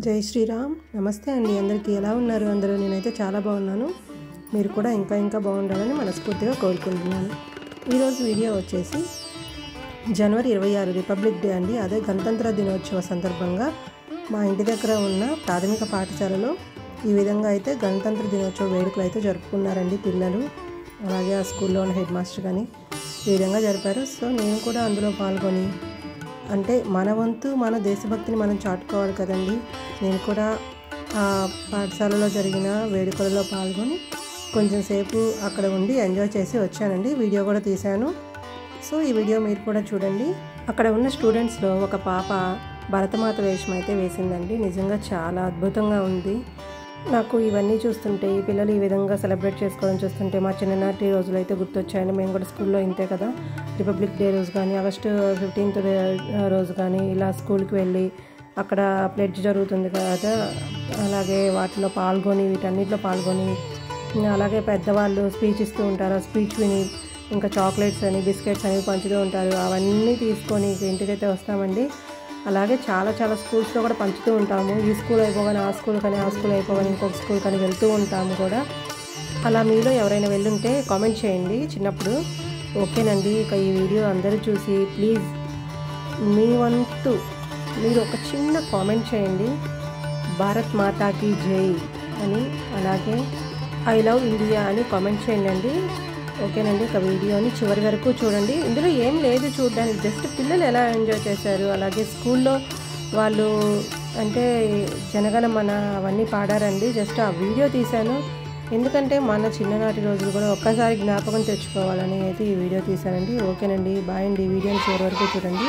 జై శ్రీరామ్. నమస్తే అండి అందరికీ. ఎలా ఉన్నారు అందరూ? నేనైతే చాలా బాగున్నాను. మీరు కూడా ఇంకా బాగుండాలని మనస్ఫూర్తిగా కోరుకుంటున్నాను. ఈరోజు వీడియో వచ్చేసి జనవరి 26 రిపబ్లిక్ డే అండి. అదే గణతంత్ర దినోత్సవ సందర్భంగా మా ఇంటి దగ్గర ఉన్న ప్రాథమిక పాఠశాలలో ఈ విధంగా అయితే గణతంత్ర దినోత్సవ వేడుకలు అయితే జరుపుకున్నారండి పిల్లలు. అలాగే ఆ స్కూల్లో ఉన్న హెడ్ మాస్టర్ కానీ ఈ విధంగా జరిపారు. సో నేను కూడా అందులో పాల్గొని, అంటే మన వంతు మన దేశభక్తిని మనం చాటుకోవాలి కదండి. నేను కూడా ఆ పాఠశాలలో జరిగిన వేడుకలలో పాల్గొని కొంచెం సేపు అక్కడ ఉండి ఎంజాయ్ చేసి వచ్చానండి. వీడియో కూడా తీశాను. సో ఈ వీడియో మీరు కూడా చూడండి. అక్కడ ఉన్న స్టూడెంట్స్లో ఒక పాప భరతమాత వేషం అయితే వేసిందండి. నిజంగా చాలా అద్భుతంగా ఉంది. నాకు ఇవన్నీ చూస్తుంటే, ఈ పిల్లలు ఈ విధంగా సెలబ్రేట్ చేసుకోవడం చూస్తుంటే మా చిన్ననాటి రోజులు అయితే గుర్తొచ్చాయండి. మేము కూడా స్కూల్లో ఇంతే కదా, రిపబ్లిక్ డే రోజు కానీ ఆగస్టు 15th రోజు కానీ ఇలా స్కూల్కి వెళ్ళి అక్కడ ప్లెడ్జ్ జరుగుతుంది కదా, అలాగే వాటిలో పాల్గొని వీటన్నిటిలో పాల్గొని, అలాగే పెద్దవాళ్ళు స్పీచ్ ఇస్తూ ఉంటారు. ఆ స్పీచ్ విని ఇంకా చాక్లెట్స్ అని బిస్కెట్స్ అనేవి పంచుతూ ఉంటారు. అవన్నీ తీసుకొని ఇంటికైతే వస్తామండి. అలాగే చాలా స్కూల్స్లో కూడా పంచుతూ ఉంటాము. ఈ స్కూల్ అయిపోగానే ఆ స్కూల్ కానీ, ఆ స్కూల్ అయిపోగానే ఇంకొక స్కూల్ కానీ వెళ్తూ ఉంటాము కూడా. అలా మీలో ఎవరైనా వెళ్ళుంటే కామెంట్ చేయండి చిన్నప్పుడు. ఓకేనండి. ఇక ఈ వీడియో అందరూ చూసి ప్లీజ్ మీ వంతు మీరు ఒక చిన్న కామెంట్ చేయండి. భారత్ మాతాకి జై అని, అలాగే ఐ లవ్ ఇండియా అని కామెంట్ చేయండి. ఓకేనండి. ఇక వీడియోని చివరి వరకు చూడండి. ఇందులో ఏం లేదు చూడడానికి, జస్ట్ పిల్లలు ఎలా ఎంజాయ్ చేశారు. అలాగే స్కూల్లో వాళ్ళు అంటే జనగణమన అవన్నీ పాడారండి. జస్ట్ ఆ వీడియో తీశాను. ఎందుకంటే మన చిన్ననాటి రోజులు కూడా ఒక్కసారి జ్ఞాపకం తెచ్చుకోవాలని అయితే ఈ వీడియో తీశానండి. ఓకేనండి. బాయ్ అండి. వీడియోని చివరి వరకు చూడండి.